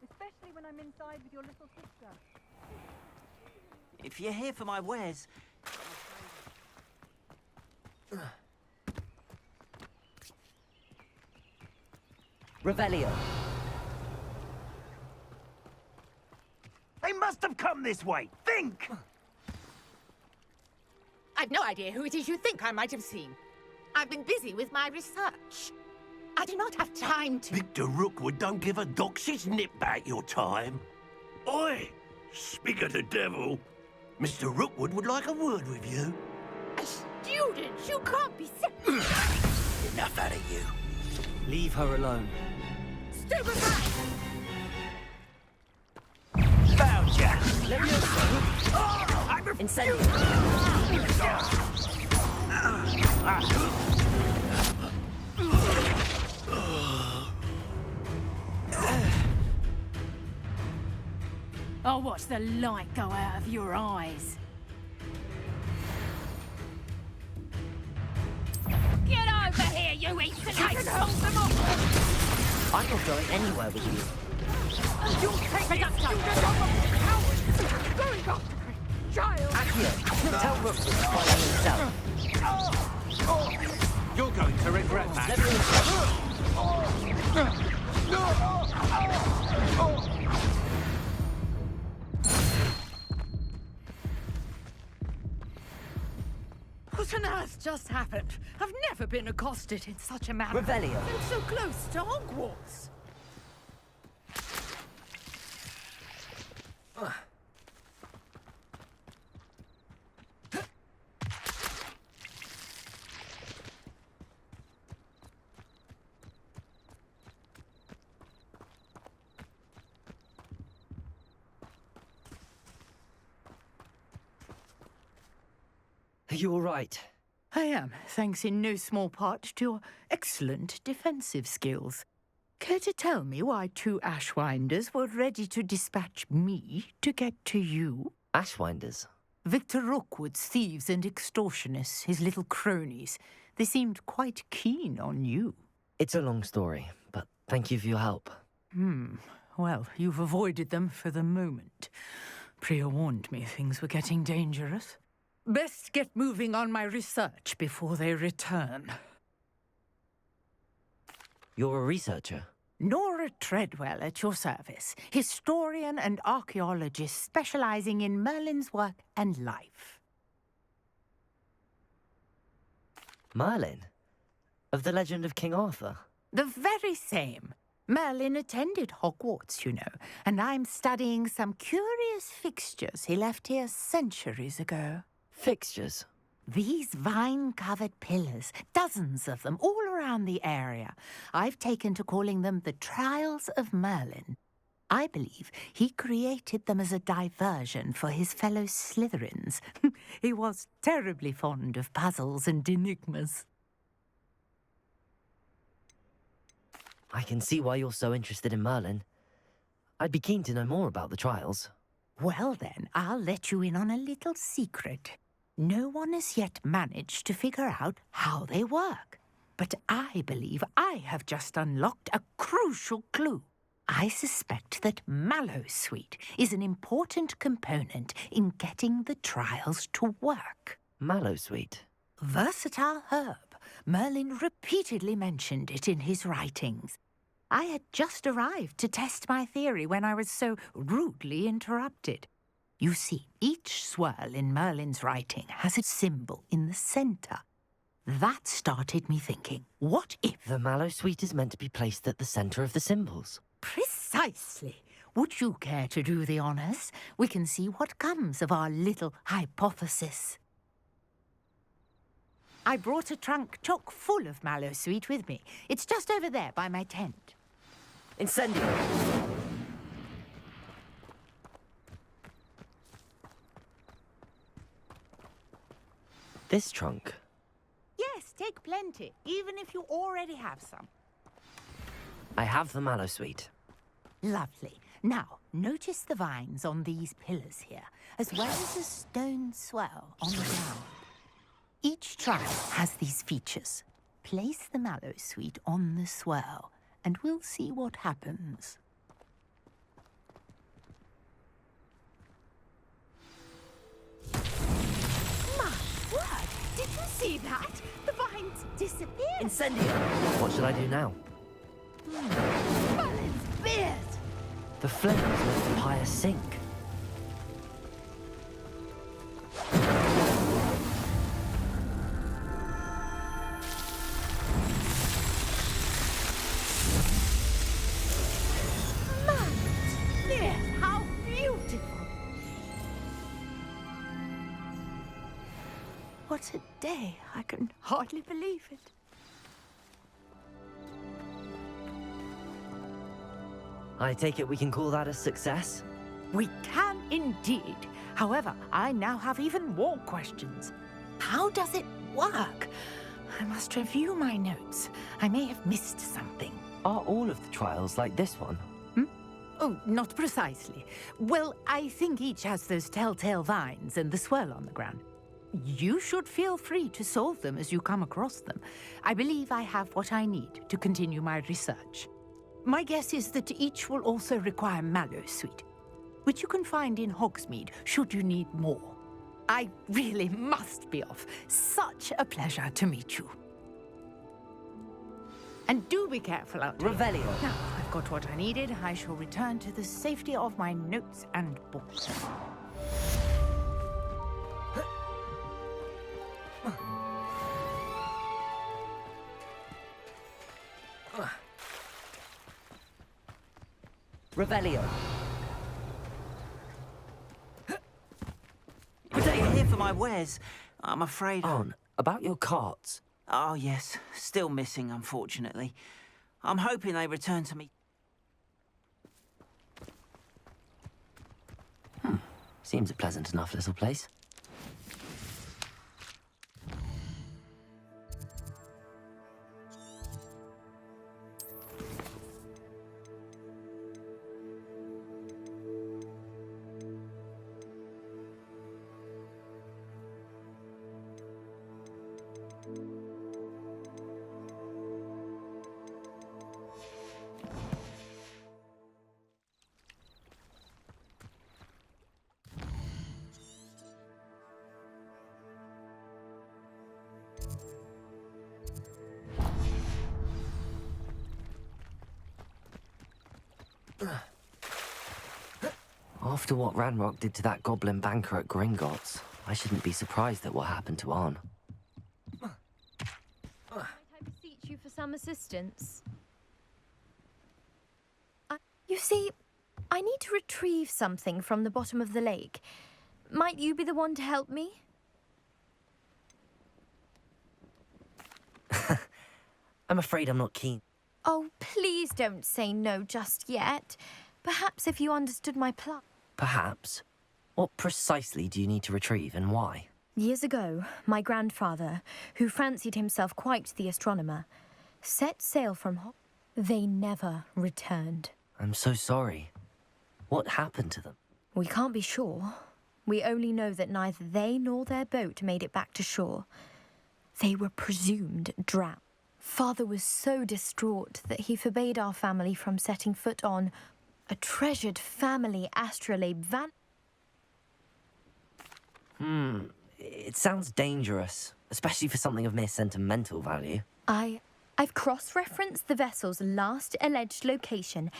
especially when I'm inside with your little sister. If you're here for my wares... Revelio. They must have come this way. Think! I've no idea who it is you think I might have seen. I've been busy with my research. I do not have time to... Victor Rookwood don't give a doxy's nip back your time. Oi! Speak of the devil. Mr. Rookwood would like a word with you. A student? You can't be so... Enough out of you. Leave her alone. Stupefy! Found ya! Incendio. I'll watch the light go out of your eyes. Get over here, you insulated wholesome! I'm not going anywhere with you. You'll take me up, you coward! Going after my child! Accio, tell Rookwood to find himself. You're going to regret that. What on earth just happened? I've never been accosted in such a manner. Revelio. And so close to Hogwarts. Are you all right? I am, thanks in no small part to your excellent defensive skills. Care to tell me why two Ashwinders were ready to dispatch me to get to you? Ashwinders? Victor Rookwood's thieves and extortionists, his little cronies. They seemed quite keen on you. It's a long story, but thank you for your help. Well, you've avoided them for the moment. Priya warned me things were getting dangerous. Best get moving on my research before they return. You're a researcher? Nora Treadwell at your service, historian and archaeologist specializing in Merlin's work and life. Merlin? Of the legend of King Arthur? The very same. Merlin attended Hogwarts, you know, and I'm studying some curious fixtures he left here centuries ago. Fixtures? These vine-covered pillars, dozens of them, all around the area. I've taken to calling them the Trials of Merlin. I believe he created them as a diversion for his fellow Slytherins. He was terribly fond of puzzles and enigmas. I can see why you're so interested in Merlin. I'd be keen to know more about the trials. Well then, I'll let you in on a little secret. No one has yet managed to figure out how they work. But I believe I have just unlocked a crucial clue. I suspect that Mallowsweet is an important component in getting the trials to work. Mallowsweet? Versatile herb. Merlin repeatedly mentioned it in his writings. I had just arrived to test my theory when I was so rudely interrupted. You see, each swirl in Merlin's writing has a symbol in the center. That started me thinking, what if... The Mallowsweet is meant to be placed at the center of the symbols. Precisely. Would you care to do the honors? We can see what comes of our little hypothesis. I brought a trunk chock full of Mallowsweet with me. It's just over there by my tent. Incendio! This trunk? Yes, take plenty, even if you already have some. I have the Mallowsweet. Lovely. Now, notice the vines on these pillars here, as well as a stone swell on the ground. Each trial has these features. Place the Mallowsweet on the swirl, and we'll see what happens. see that? The vines disappeared. Incendio! What should I do now? Merlin's beard. The flames let the pyre sink. Yes, how beautiful. What a day. I can hardly believe it. I take it we can call that a success? We can indeed. However, I now have even more questions. How does it work? I must review my notes. I may have missed something. Are all of the trials like this one? Oh, not precisely. Well, I think each has those telltale vines and the swirl on the ground. You should feel free to solve them as you come across them. I believe I have what I need to continue my research. My guess is that each will also require mallow sweet, which you can find in Hogsmeade should you need more. I really must be off. Such a pleasure to meet you. And do be careful out here. Revelio. Now I've got what I needed. I shall return to the safety of my notes and books. Revelio. They're here for my wares. I'm afraid. On, about your carts. Oh, yes. Still missing, unfortunately. I'm hoping they return to me. Seems a pleasant enough little place. After what Ranrock did to that goblin banker at Gringotts, I shouldn't be surprised at what happened to Arn. Might I beseech you for some assistance? You see, I need to retrieve something from the bottom of the lake. Might you be the one to help me? I'm afraid I'm not keen. Oh, please don't say no just yet. Perhaps if you understood my plan. Perhaps. What precisely do you need to retrieve and why? Years ago, my grandfather, who fancied himself quite the astronomer, set sail from Hogwarts. They never returned. I'm so sorry. What happened to them? We can't be sure. We only know that neither they nor their boat made it back to shore. They were presumed drowned. Father was so distraught that he forbade our family from setting foot on a treasured family astrolabe van. It sounds dangerous, especially for something of mere sentimental value. I've cross-referenced the vessel's last alleged location.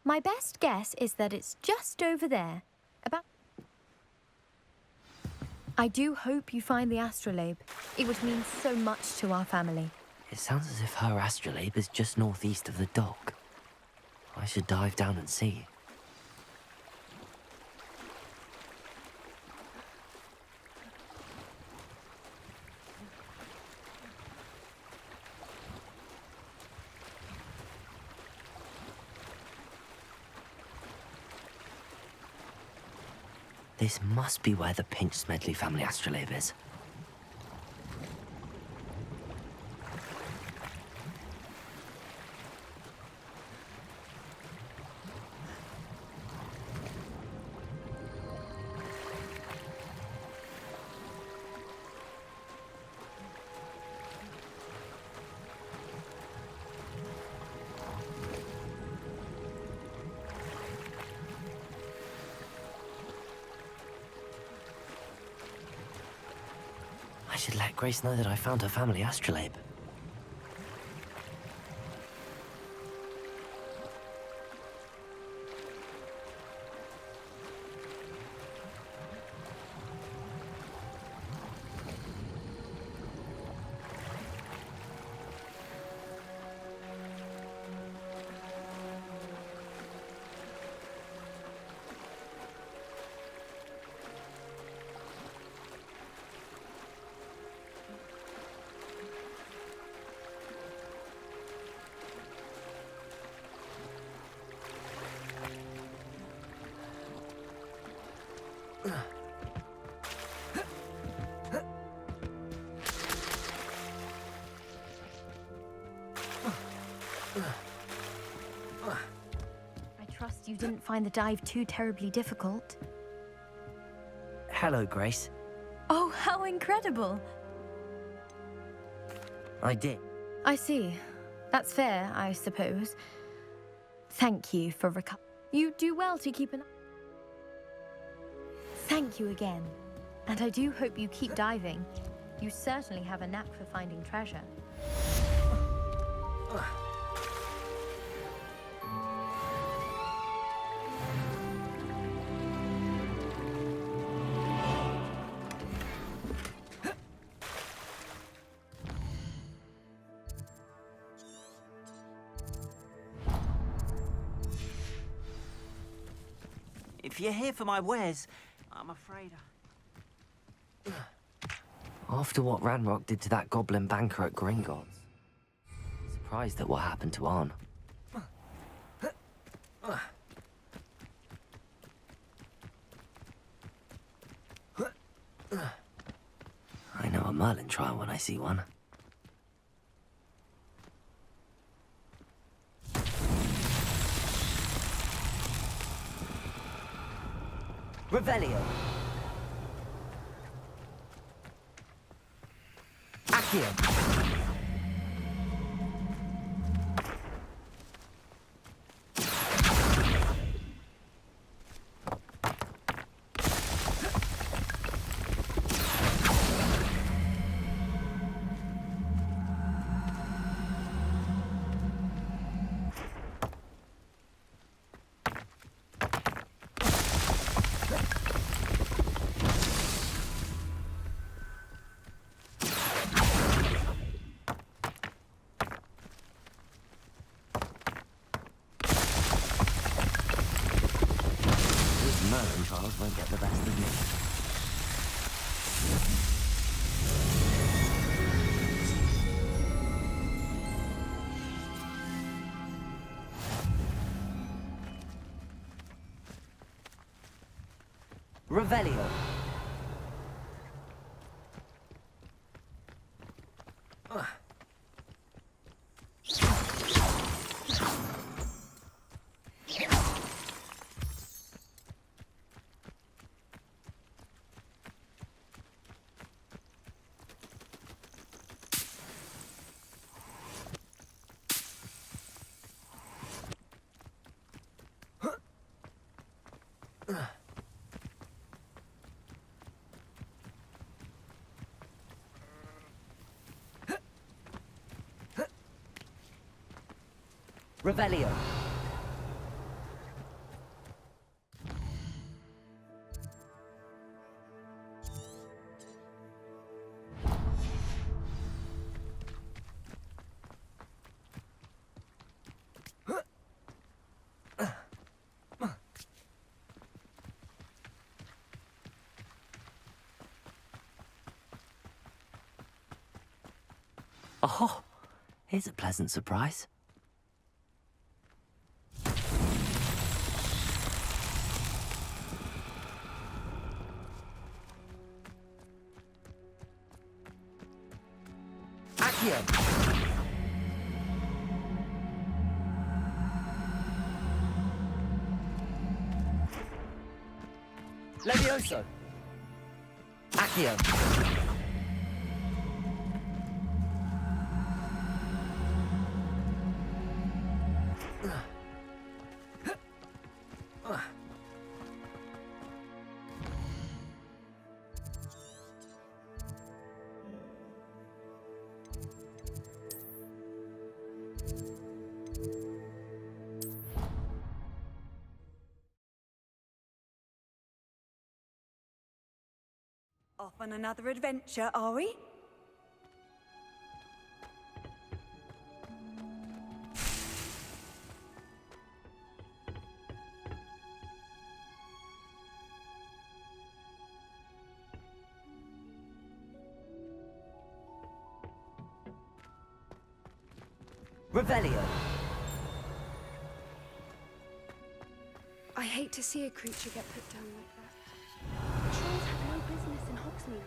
My best guess is that it's just over there. I do hope you find the astrolabe. It would mean so much to our family. It sounds as if her astrolabe is just northeast of the dock. I should dive down and see. This must be where the Pinch Smedley family astrolabe is. should let Grace know that I found her family astrolabe. I trust you didn't find the dive too terribly difficult. Hello, Grace. Oh, how incredible! I did. I see. That's fair, I suppose. Thank you for You do well to keep an Thank you again. And I do hope you keep diving. You certainly have a knack for finding treasure. If you're here for my wares, I'm afraid After what Ranrock did to that goblin banker at Gringotts, surprised at what happened to Arn. I know a Merlin trial when I see one. Revelio. Accio. Merlin trials won't get the best of me. Revelio. Revelio. Oh, here's a pleasant surprise. Accio. Levioso. Accio. Off on another adventure, are we? Revelio. I hate to see a creature get put down like that. Trolls have no business in Hogsmeade.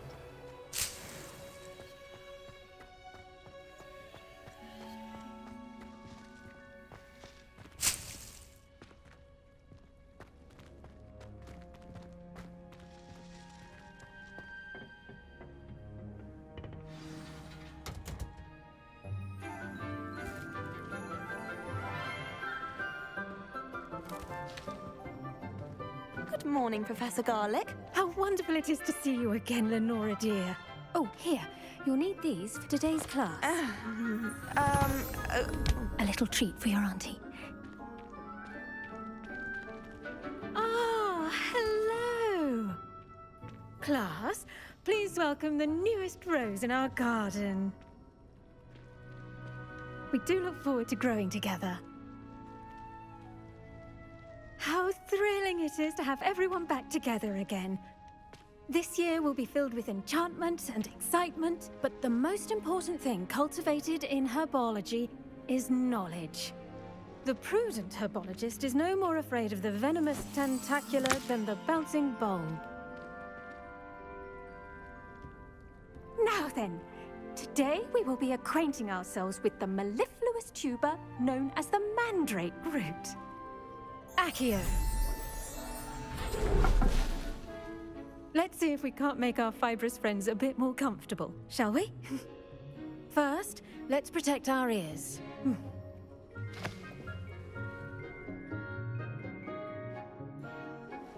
Good morning, Professor Garlick. How wonderful it is to see you again, Lenora dear. Oh, here. You'll need these for today's class. A little treat for your auntie. Ah, hello. Class, please welcome the newest rose in our garden. We do look forward to growing together. How thrilling it is to have everyone back together again. This year will be filled with enchantment and excitement, but the most important thing cultivated in herbology is knowledge. The prudent herbologist is no more afraid of the venomous tentacular than the bouncing bulb. Now then, today we will be acquainting ourselves with the mellifluous tuber known as the mandrake root. Accio. Let's see if we can't make our fibrous friends a bit more comfortable, shall we? First, let's protect our ears.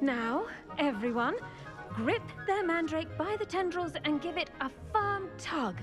Now, everyone, grip their mandrake by the tendrils and give it a firm tug.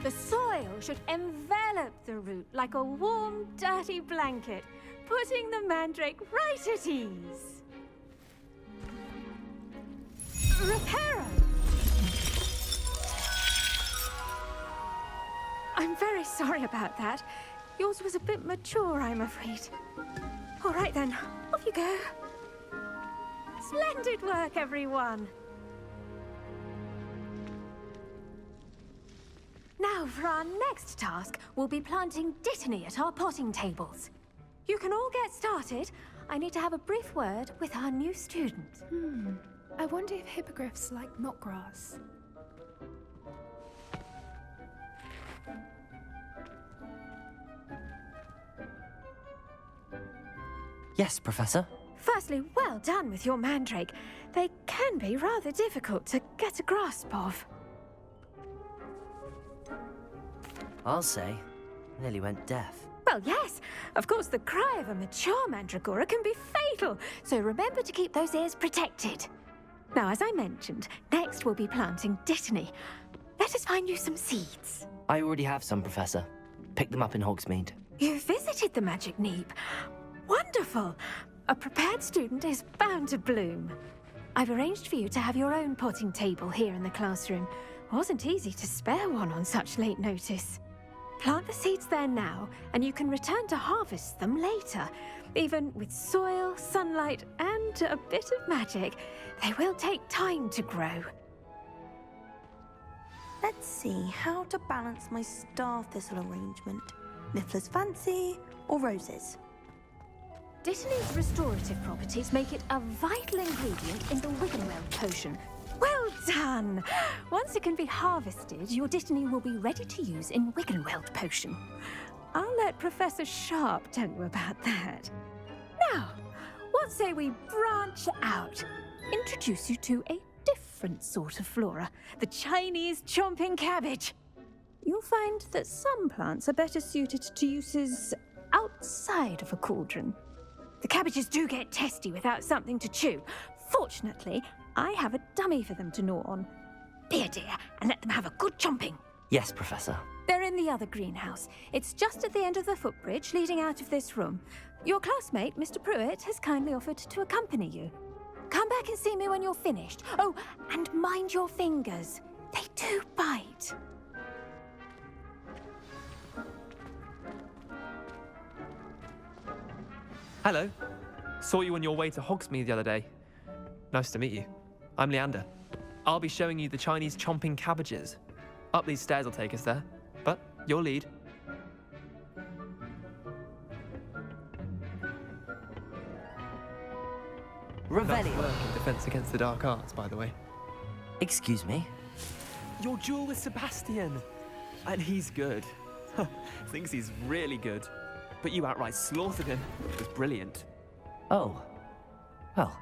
The soil should envelop the root like a warm, dirty blanket, putting the mandrake right at ease. Reparo! I'm very sorry about that. Yours was a bit mature, I'm afraid. All right then, off you go. Splendid work, everyone. Now, for our next task, we'll be planting dittany at our potting tables. You can all get started. I need to have a brief word with our new student. I wonder if hippogriffs like knotgrass. Yes, Professor. Firstly, well done with your mandrake. They can be rather difficult to get a grasp of. I'll say. Nearly went deaf. Well, yes. Of course, the cry of a mature mandragora can be fatal, so remember to keep those ears protected. Now, as I mentioned, next we'll be planting dittany. Let us find you some seeds. I already have some, Professor. Picked them up in Hogsmeade. You visited the Magic Neep. Wonderful. A prepared student is bound to bloom. I've arranged for you to have your own potting table here in the classroom. Wasn't easy to spare one on such late notice. Plant the seeds there now, and you can return to harvest them later. Even with soil, sunlight, and a bit of magic, they will take time to grow. Let's see how to balance my star thistle arrangement. Niffler's fancy or roses? Dittany's restorative properties make it a vital ingredient in the Wiggenweld potion. Well done! Once it can be harvested, your dittany will be ready to use in Wiggenweld potion. I'll let Professor Sharp tell you about that. Now, what say we branch out? Introduce you to a different different sort of flora, the Chinese chomping cabbage. You'll find that some plants are better suited to uses outside of a cauldron. The cabbages do get testy without something to chew. Fortunately, I have a dummy for them to gnaw on. Be a dear and let them have a good chomping. Yes, Professor. They're in the other greenhouse. It's just at the end of the footbridge leading out of this room. Your classmate, Mr. Pruitt, has kindly offered to accompany you. Come back and see me when you're finished. Oh, and mind your fingers. They do bite. Hello. Saw you on your way to Hogsmeade the other day. Nice to meet you. I'm Leander. I'll be showing you the Chinese chomping cabbages. Up these stairs will take us there, but your lead. Revelio. Work in defense against the dark arts, by the way. Excuse me? Your duel with Sebastian. And he's good. Thinks he's really good. But you outright slaughtered him. It was brilliant. Oh. Well,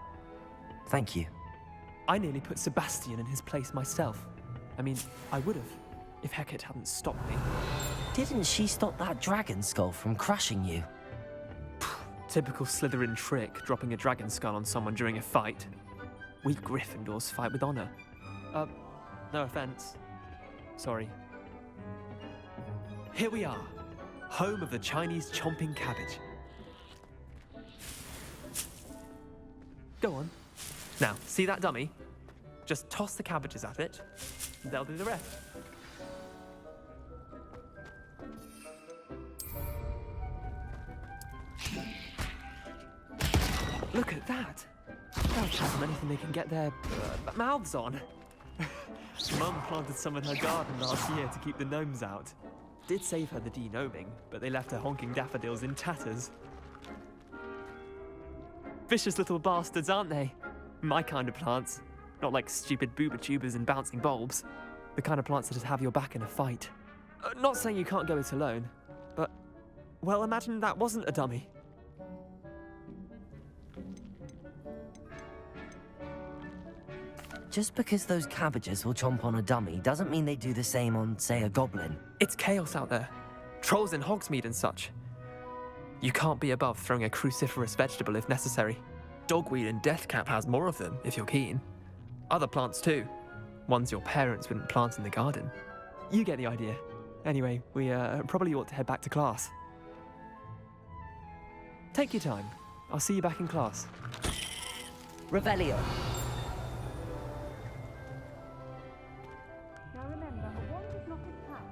thank you. I nearly put Sebastian in his place myself. I mean, I would have, if Hecate hadn't stopped me. Didn't she stop that dragon skull from crushing you? Typical Slytherin trick, dropping a dragon skull on someone during a fight. We Gryffindors fight with honor. No offense. Sorry. Here we are, home of the Chinese chomping cabbage. Go on. Now, see that dummy? Just toss the cabbages at it, and they'll do the rest. Look at that! They'll show them anything they can get their mouths on. Mum planted some in her garden last year to keep the gnomes out. Did save her the de-gnoming, but they left her honking daffodils in tatters. Vicious little bastards, aren't they? My kind of plants. Not like stupid booba tubers and bouncing bulbs. The kind of plants that just have your back in a fight. Not saying you can't go it alone, but, well, imagine that wasn't a dummy. Just because those cabbages will chomp on a dummy doesn't mean they do the same on, say, a goblin. It's chaos out there. Trolls in Hogsmeade and such. You can't be above throwing a cruciferous vegetable if necessary. Dogweed and deathcap has more of them, if you're keen. Other plants too. Ones your parents wouldn't plant in the garden. You get the idea. Anyway, we probably ought to head back to class. Take your time. I'll see you back in class. Revelio. Now remember, a wand is not a trap.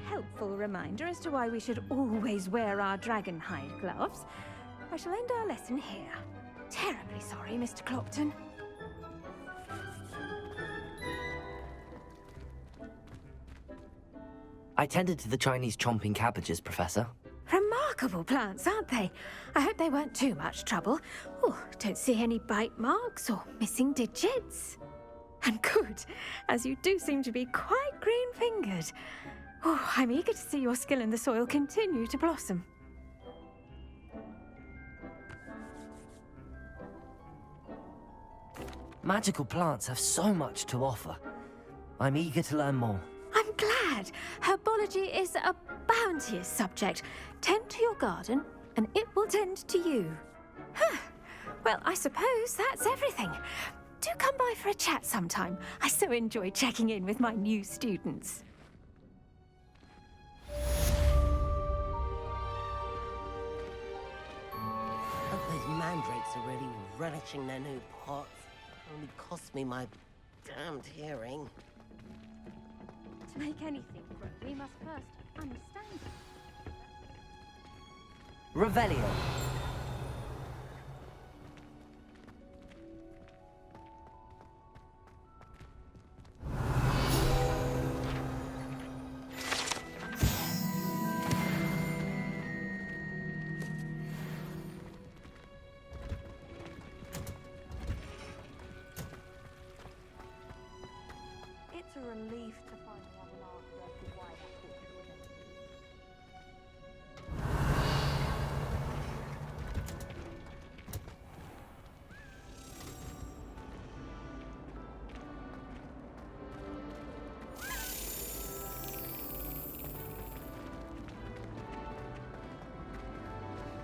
Helpful reminder as to why we should always wear our dragon hide gloves. I shall end our lesson here. Terribly sorry, Mr. Clopton. I tended to the Chinese chomping cabbages, Professor. Remarkable plants, aren't they? I hope they weren't too much trouble. Oh, don't see any bite marks or missing digits. And good, as you do seem to be quite green-fingered. Oh, I'm eager to see your skill in the soil continue to blossom. Magical plants have so much to offer. I'm eager to learn more. I'm glad. Herbology is a bounteous subject. Tend to your garden, and it will tend to you. Well, I suppose that's everything. Do come by for a chat sometime. I so enjoy checking in with my new students. Hope those mandrakes are really relishing their new pots. Only cost me my damned hearing. To make anything grow, we must first understand it. Revelio. It's a relief to find one mark worth the wide apple tree.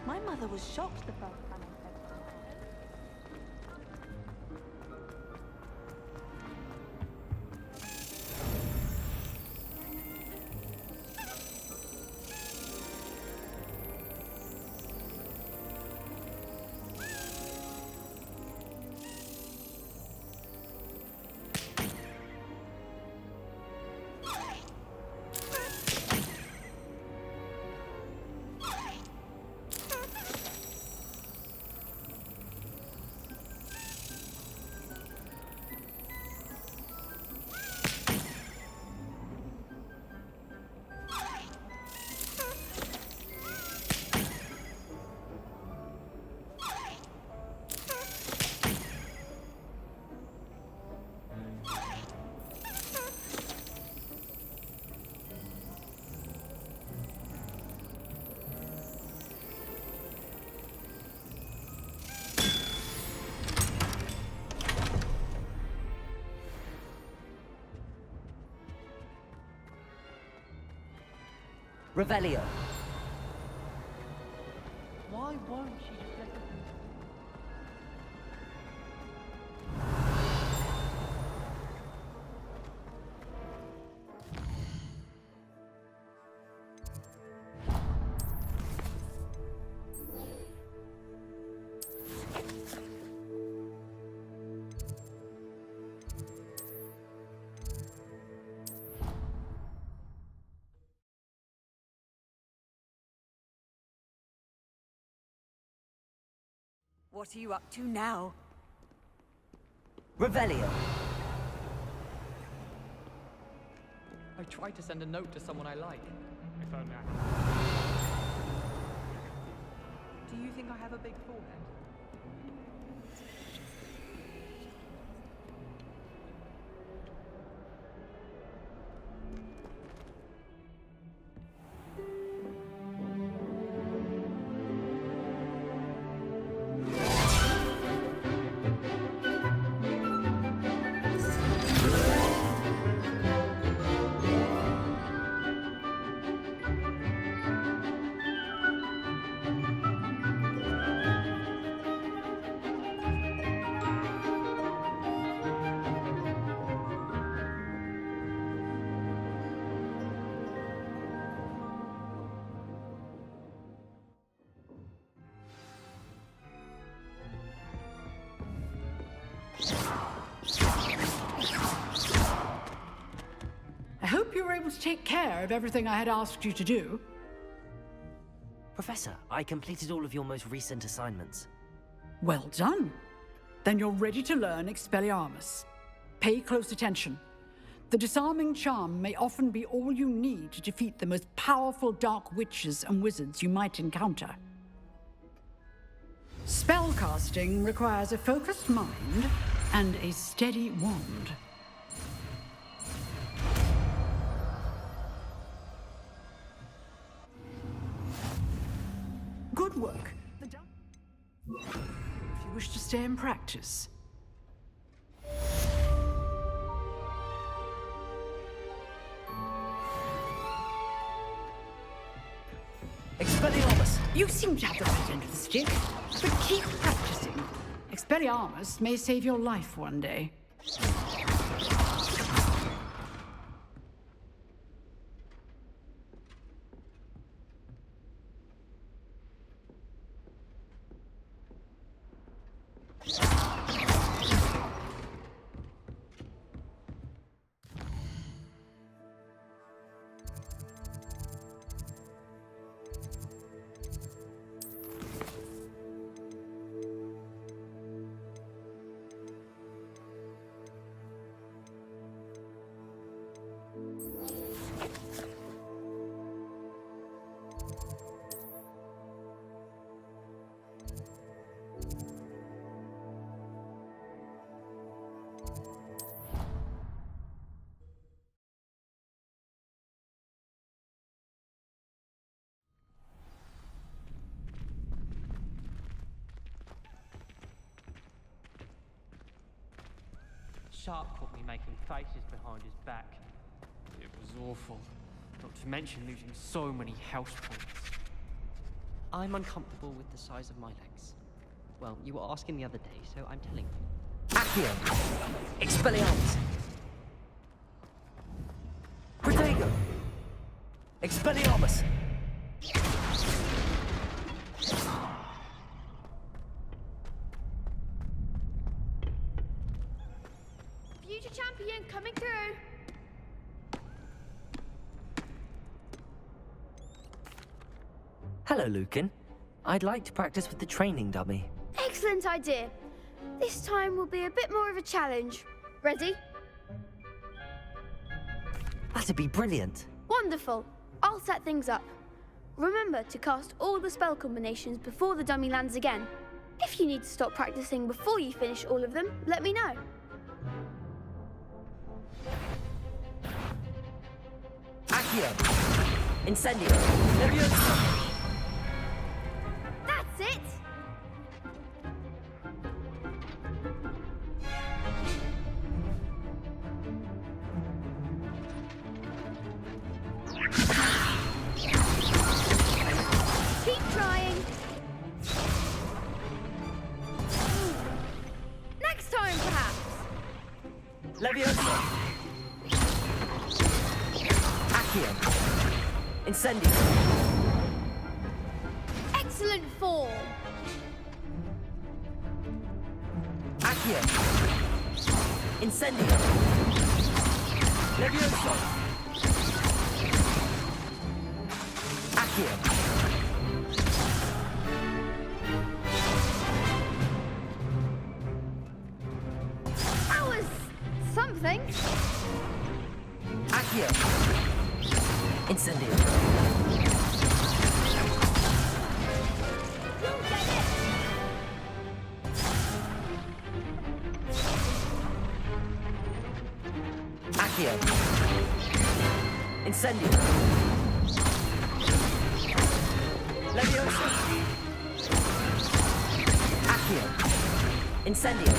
My mother was shocked the first time I said to her. Revelio. Why won't she just let them? What are you up to now? Revelio. I tried to send a note to someone I like. If only I had. Do you think I have a big forehead? I hope you were able to take care of everything I had asked you to do. Professor, I completed all of your most recent assignments. Well done. Then you're ready to learn Expelliarmus. Pay close attention. The disarming charm may often be all you need to defeat the most powerful dark witches and wizards you might encounter. Spellcasting requires a focused mind and a steady wand. Good work. If you wish to stay in practice. Expelliarmus! You seem to have the right end of the stick, but keep practicing. Expelliarmus may save your life one day. sharp caught me making faces behind his back. It was awful. Not to mention losing so many house points. I'm uncomfortable with the size of my legs. Well, you were asking the other day, so I'm telling you. Accio! Expelliarmus! Protego! Expelliarmus! Future champion coming through. Hello, Lucan. I'd like to practice with the training dummy. Excellent idea. This time will be a bit more of a challenge. Ready? That'd be brilliant. Wonderful. I'll set things up. Remember to cast all the spell combinations before the dummy lands again. If you need to stop practicing before you finish all of them, let me know. Accio! Incendio! Leviosa! That's it! Keep trying. Next time, perhaps. Leviosa! Accio! Incendio! Excellent form. Accio! Incendio! Leviosa! Accio! That was something. Accio! Incendio! You'll get it. Accio! Incendio! Leviosa! Accio! Incendio!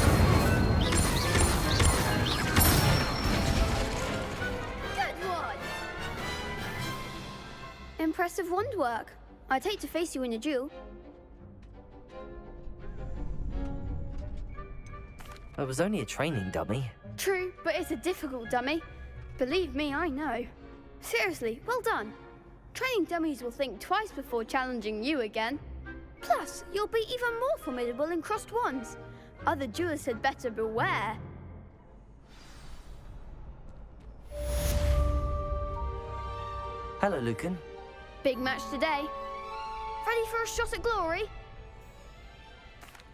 Good one. Impressive wand work. I'd hate to face you in a duel. It was only a training dummy. True, but it's a difficult dummy. Believe me, I know. Seriously, well done. Training dummies will think twice before challenging you again. Plus, you'll be even more formidable in crossed wands. Other duelists had better beware. Hello, Lucan. Big match today. Ready for a shot at glory?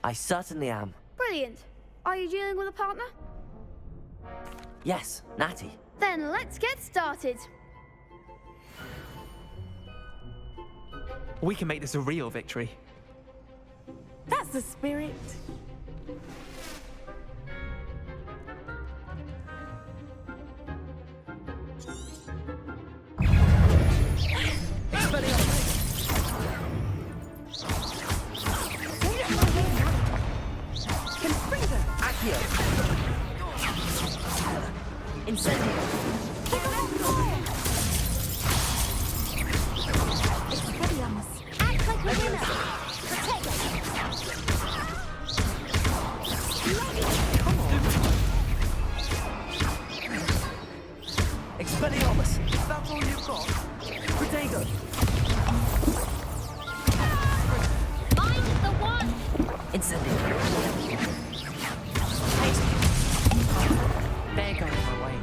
I certainly am. Brilliant. Are you dealing with a partner? Yes, Natty. Then let's get started. We can make this a real victory. That's the spirit. Accio! Incendio! Act like a winner. Protect us. Come on! Expelliarmus! That's all you've got? Protego! Mind the one. Incendio! They're going my way.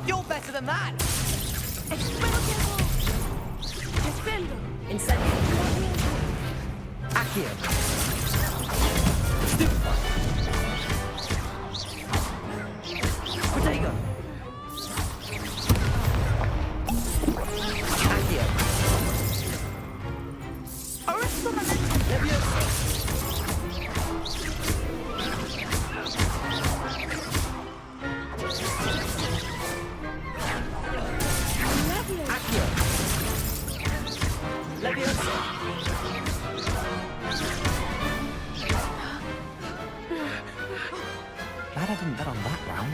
You're better than that! Incendio! Accio! Stupefy! Protego! Accio! Leviosa! Accio! Leviosa! glad I didn't bet on that round.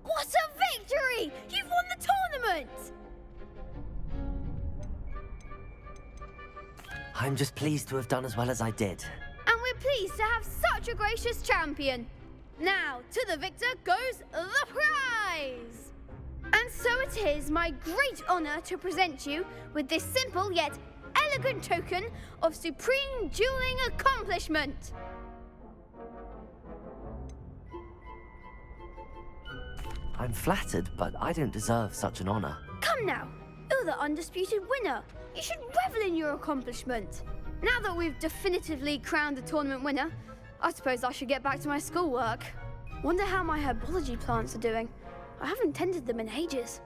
What a victory! You've won the tournament! I'm just pleased to have done as well as I did. And we're pleased to have such a gracious champion. Now, to the victor goes the prize! And so it is my great honour to present you with this simple yet elegant token of supreme dueling accomplishment. I'm flattered, but I don't deserve such an honour. Come now, you're the undisputed winner. You should revel in your accomplishment. Now that we've definitively crowned the tournament winner, I suppose I should get back to my schoolwork. Wonder how my herbology plants are doing. I haven't tended them in ages.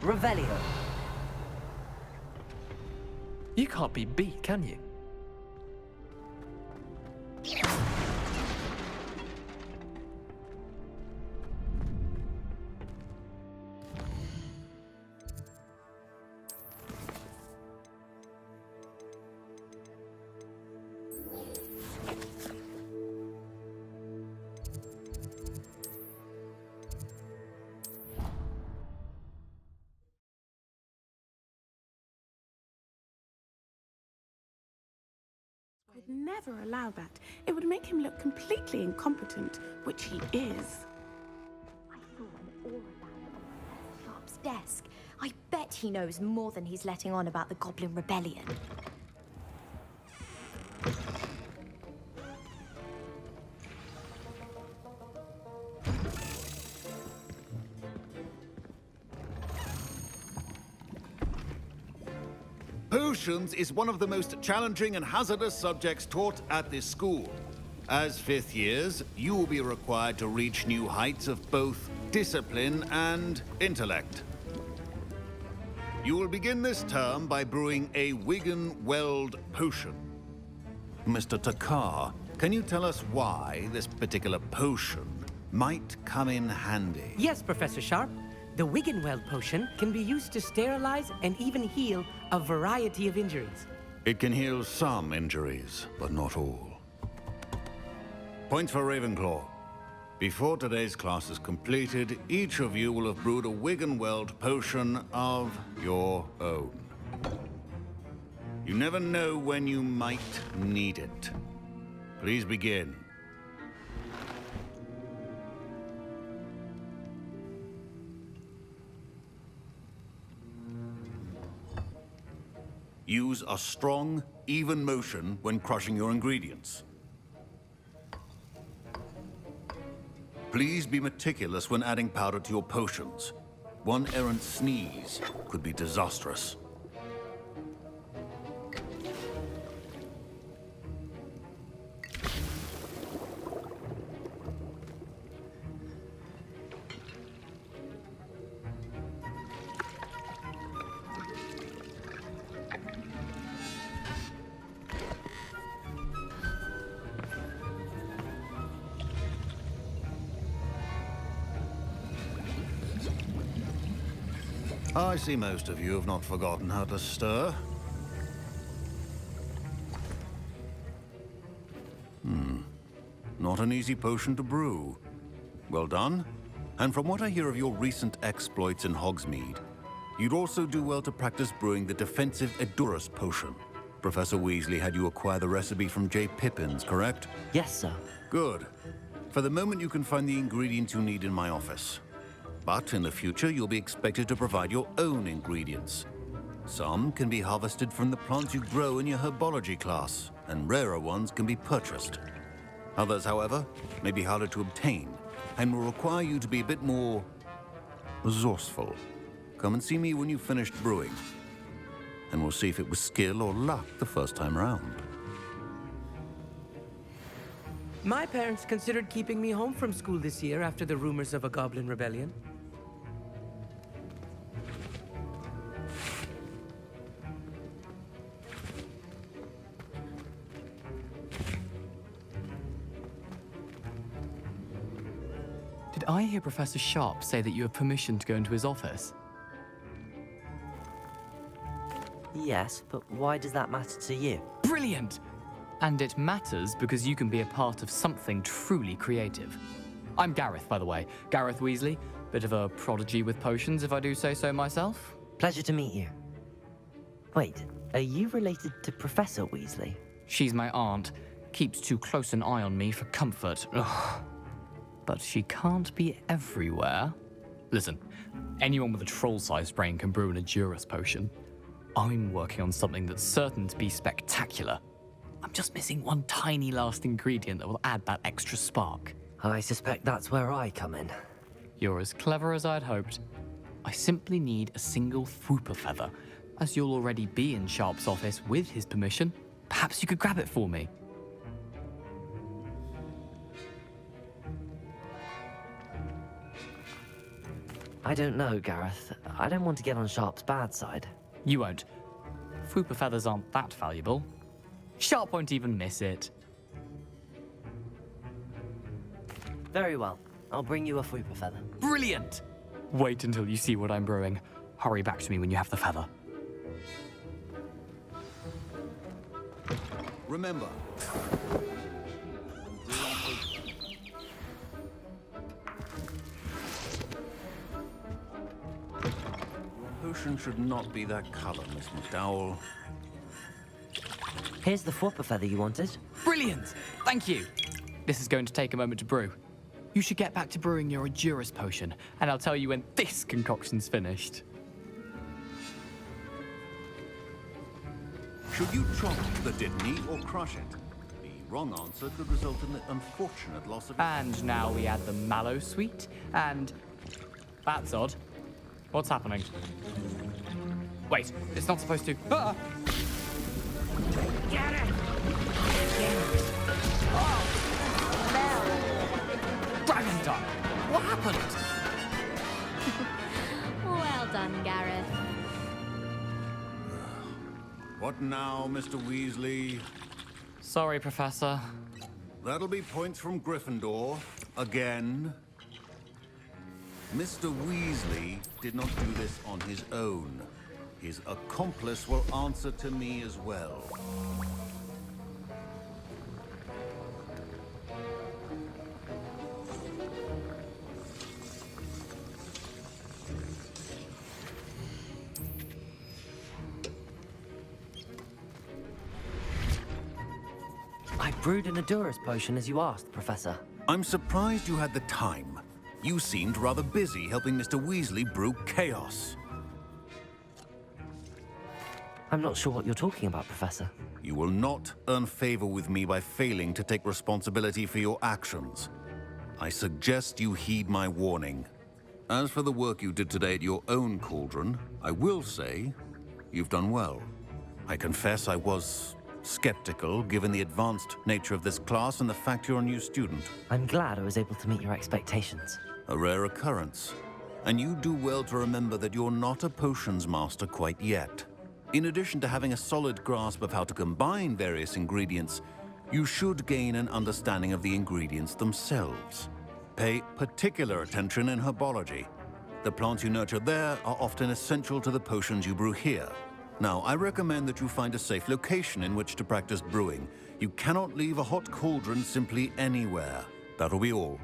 Revelio. You can't be beat, can you? I'd never allow that. It would make him look completely incompetent, which he is. I saw an aura band on Sharp's desk. I bet he knows more than he's letting on about the Goblin Rebellion. Potions is one of the most challenging and hazardous subjects taught at this school. As fifth years, you will be required to reach new heights of both discipline and intellect. You will begin this term by brewing a Wigan-Weld potion. Mr. Takar, can you tell us why this particular potion might come in handy? Yes, Professor Sharp. The Wigan-Weld potion can be used to sterilize and even heal a variety of injuries. It can heal some injuries, but not all. Points for Ravenclaw. Before today's class is completed, each of you will have brewed a Wigan-Weld potion of your own. You never know when you might need it. Please begin. Use a strong, even motion when crushing your ingredients. Please be meticulous when adding powder to your potions. One errant sneeze could be disastrous. I see most of you have not forgotten how to stir. Not an easy potion to brew. Well done. And from what I hear of your recent exploits in Hogsmeade, you'd also do well to practice brewing the defensive Edurus potion. Professor Weasley had you acquire the recipe from J. Pippins, correct? Yes, sir. Good. For the moment, you can find the ingredients you need in my office. But in the future, you'll be expected to provide your own ingredients. Some can be harvested from the plants you grow in your herbology class, and rarer ones can be purchased. Others, however, may be harder to obtain, and will require you to be a bit more resourceful. Come and see me when you've finished brewing, and we'll see if it was skill or luck the first time round. My parents considered keeping me home from school this year after the rumors of a Goblin Rebellion. Did I hear Professor Sharp say that you have permission to go into his office? Yes, but why does that matter to you? Brilliant! And it matters because you can be a part of something truly creative. I'm Gareth, by the way. Gareth Weasley. Bit of a prodigy with potions, if I do say so myself. Pleasure to meet you. Wait, are you related to Professor Weasley? She's my aunt. Keeps too close an eye on me for comfort. Ugh. But she can't be everywhere. Listen, anyone with a troll-sized brain can brew an Edurus potion. I'm working on something that's certain to be spectacular. I'm just missing one tiny last ingredient that will add that extra spark. I suspect that's where I come in. You're as clever as I'd hoped. I simply need a single Fwooper feather. As you'll already be in Sharp's office with his permission, perhaps you could grab it for me. I don't know, Gareth. I don't want to get on Sharp's bad side. You won't. Fwooper feathers aren't that valuable. Sharp won't even miss it. Very well. I'll bring you a Fwooper feather. Brilliant! Wait until you see what I'm brewing. Hurry back to me when you have the feather. Remember. Potion should not be that color, Miss McDowell. Here's the Fwooper feather you wanted. Brilliant! Thank you. This is going to take a moment to brew. You should get back to brewing your Edurus potion, and I'll tell you when this concoction's finished. Should you chop the Dittany or crush it? The wrong answer could result in the unfortunate loss of... And now we add the mallow sweet, and... That's odd. What's happening? Wait, it's not supposed to... Ah! Get it! Dragon Duck! What happened? Well done, Gareth. What now, Mr. Weasley? Sorry, Professor. That'll be points from Gryffindor. Again. Mr. Weasley did not do this on his own. His accomplice will answer to me as well. I brewed an Edurus potion as you asked, Professor. I'm surprised you had the time. You seemed rather busy helping Mr. Weasley brew chaos. I'm not sure what you're talking about, Professor. You will not earn favor with me by failing to take responsibility for your actions. I suggest you heed my warning. As for the work you did today at your own cauldron, I will say you've done well. I confess I was skeptical, given the advanced nature of this class and the fact you're a new student. I'm glad I was able to meet your expectations. A rare occurrence. And you do well to remember that you're not a potions master quite yet. In addition to having a solid grasp of how to combine various ingredients, you should gain an understanding of the ingredients themselves. Pay particular attention in herbology. The plants you nurture there are often essential to the potions you brew here. Now, I recommend that you find a safe location in which to practice brewing. You cannot leave a hot cauldron simply anywhere. That'll be all.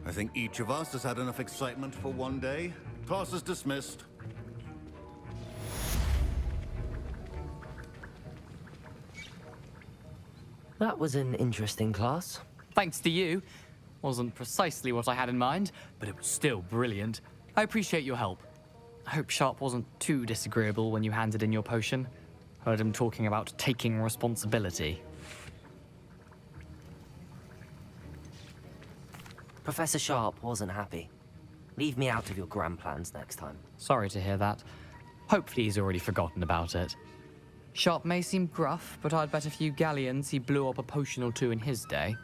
I think each of us has had enough excitement for one day. Class is dismissed. That was an interesting class. Thanks to you. Wasn't precisely what I had in mind, but it was still brilliant. I appreciate your help. I hope Sharp wasn't too disagreeable when you handed in your potion. Heard him talking about taking responsibility. Professor Sharp wasn't happy. Leave me out of your grand plans next time. Sorry to hear that. Hopefully he's already forgotten about it. Sharp may seem gruff, but I'd bet a few galleons he blew up a potion or two in his day.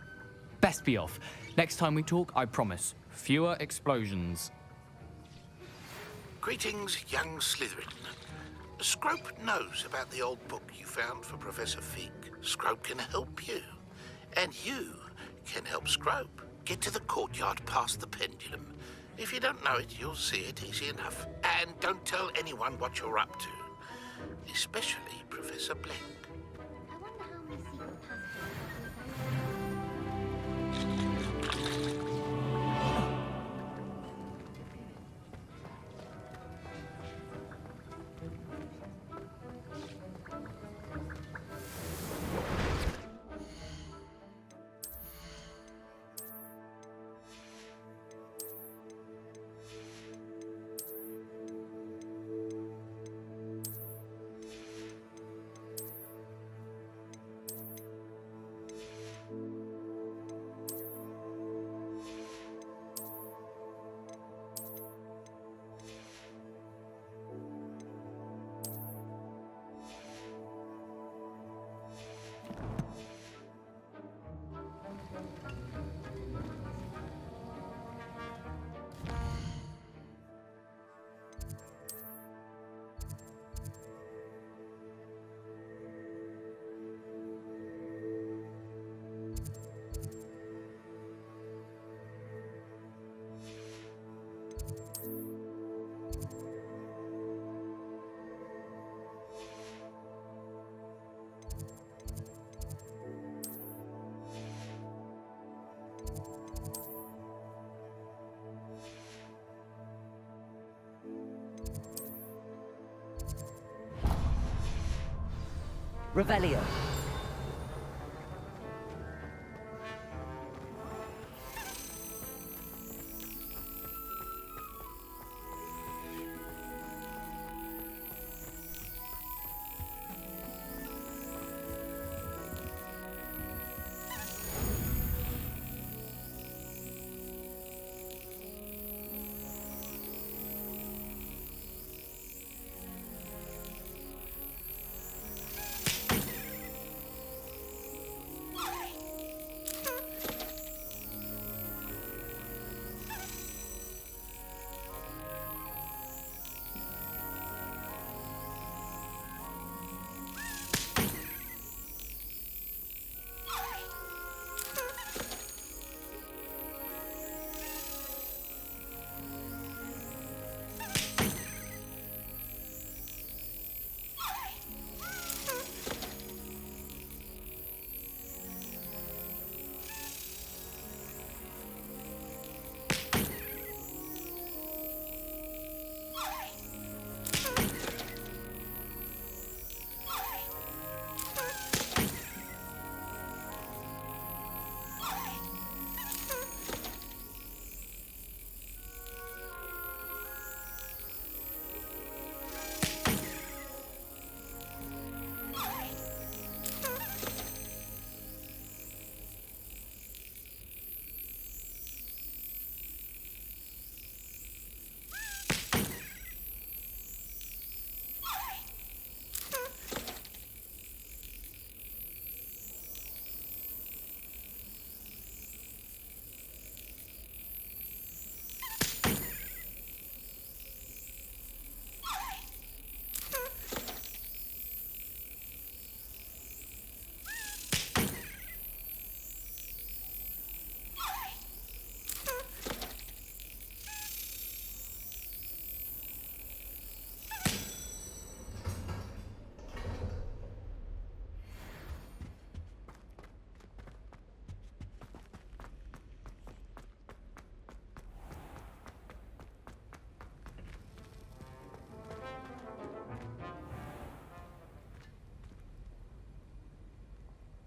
Best be off. Next time we talk, I promise, fewer explosions. Greetings, young Slytherin. Scrope knows about the old book you found for Professor Fig. Scrope can help you. And you can help Scrope get to the courtyard past the pendulum. If you don't know it, you'll see it easy enough. And don't tell anyone what you're up to, especially Professor Blank. I wonder how many secret passages. Revelio.